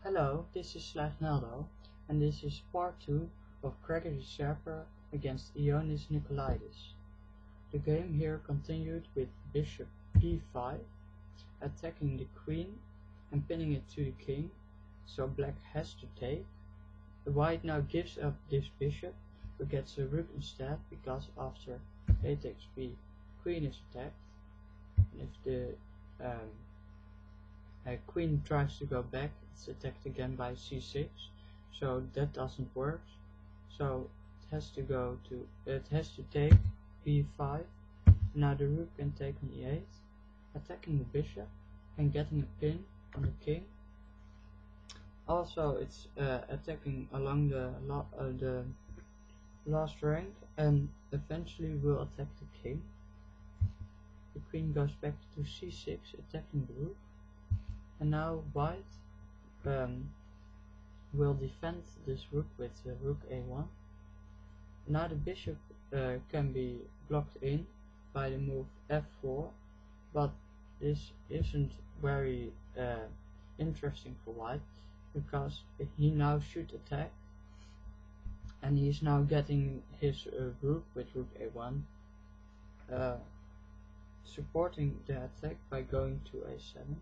Hello, this is Neldo, and this is part 2 of Grigory Serper against Ioannis Nikolaidis. The game here continued with bishop b5, attacking the queen and pinning it to the king, so black has to take. The white now gives up this bishop, but gets a rook instead, because after a takes b, queen is attacked, and if the queen tries to go back, it's attacked again by c6, so that doesn't work. So it has to take b5. Now the rook can take on e8, attacking the bishop and getting a pin on the king. Also, it's attacking along the last rank and eventually will attack the king. The queen goes back to c6, attacking the rook. And now white will defend this rook with rook a1. Now the bishop can be blocked in by the move f4, but this isn't very interesting for white, because he now should attack, and he's now getting his rook with rook a1, supporting the attack by going to a7.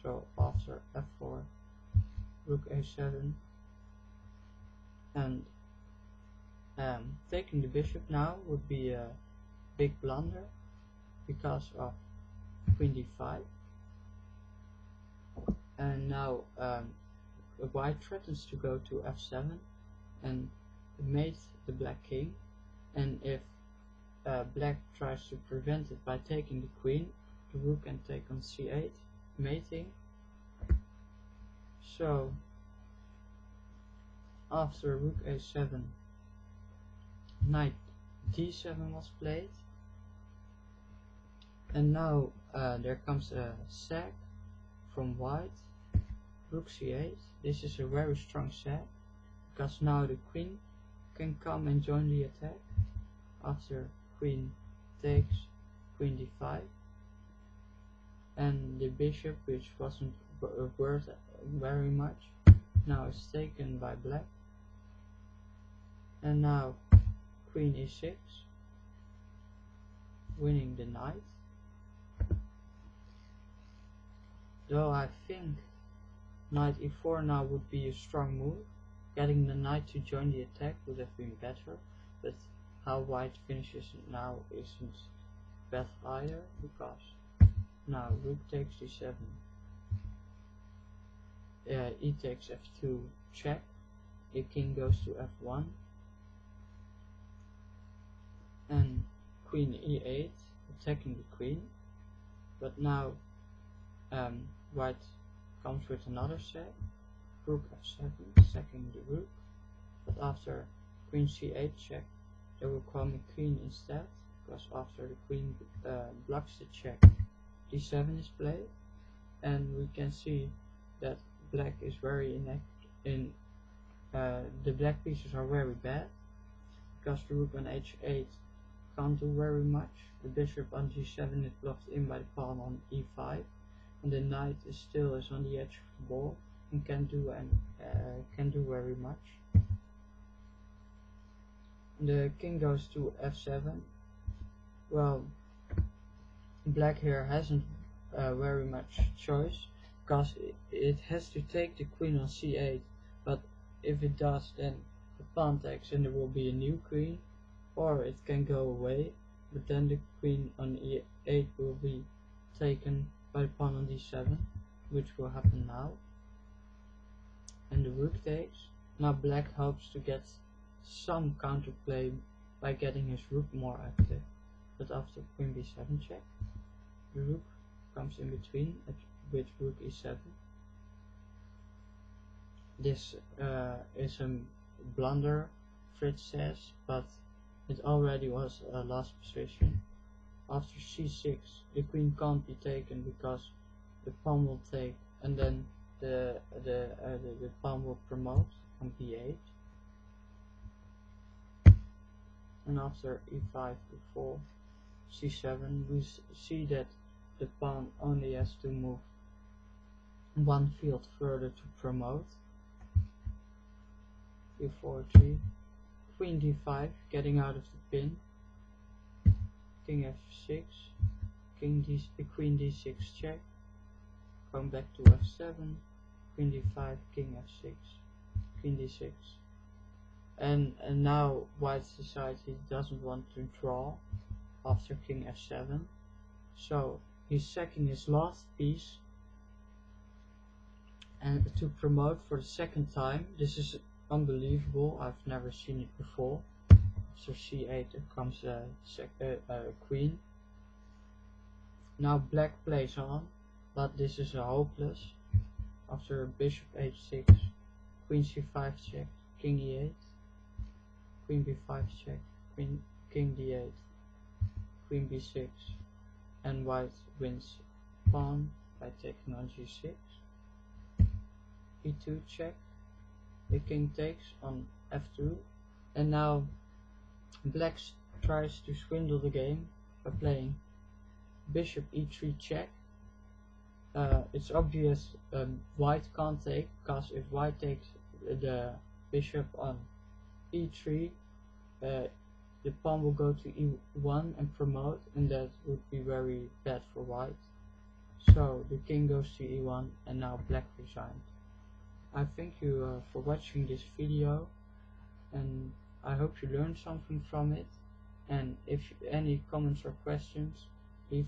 So after f4, rook a7, and taking the bishop now would be a big blunder because of queen d5. And now white threatens to go to f7 and mate the black king, and if black tries to prevent it by taking the queen, the rook can take on c8, mating. So after rook a7, knight d7 was played, and now there comes a sack from white, rook c8. This is a very strong sack, because now the queen can come and join the attack. After queen takes, queen d5, and the bishop, which wasn't worth very much, now is taken by black. And now queen e6, winning the knight. Though I think knight e4 now would be a strong move. Getting the knight to join the attack would have been better, but how white finishes now isn't bad either, because now rook takes d7, e takes f2, check, the king goes to f1, and queen e8, attacking the queen. But now white comes with another sack, rook f7, sacking the rook. But after queen c8 check, there will come a queen instead, because after the queen blocks the check, d7 is played, and we can see that black is very the black pieces are very bad, because the rook on h8 can't do very much. The bishop on g7 is blocked in by the pawn on e5, and the knight is still on the edge of the ball and can do very much. The king goes to f7. Well, black here hasn't very much choice, because it has to take the queen on c8, but if it does, then the pawn takes and there will be a new queen, or it can go away, but then the queen on e8 will be taken by the pawn on d7, which will happen now, and the rook takes. Now black hopes to get some counterplay by getting his rook more active, but after queen b7 check, the rook comes in between with rook e7. This is a blunder, Fritz says, but it already was a lost position. After c6, the queen can't be taken because the pawn will take, and then the pawn will promote on b8. And after e5 e4, c7, we see that the pawn only has to move one field further to promote. e4, queen d5, getting out of the pin, king f6, queen d6 check, going back to f7, queen d5, king f6, queen d6, and now white decides he doesn't want to draw after king f7, so he's sacking his last piece and to promote for the second time. This is unbelievable, I've never seen it before. After c8 there comes a queen. Now black plays on, but this is hopeless. After bishop h6, queen c5 check, king e8, queen b5 check, king d8, queen b6, and white wins pawn by taking on g6. e2 check, the king takes on f2, and now black tries to swindle the game by playing bishop e3 check. It's obvious white can't take, because if white takes the bishop on e3, the pawn will go to e1 and promote, and that would be very bad for white. So the king goes to e1, and now black resigned. I thank you for watching this video, and I hope you learned something from it. And if any comments or questions, leave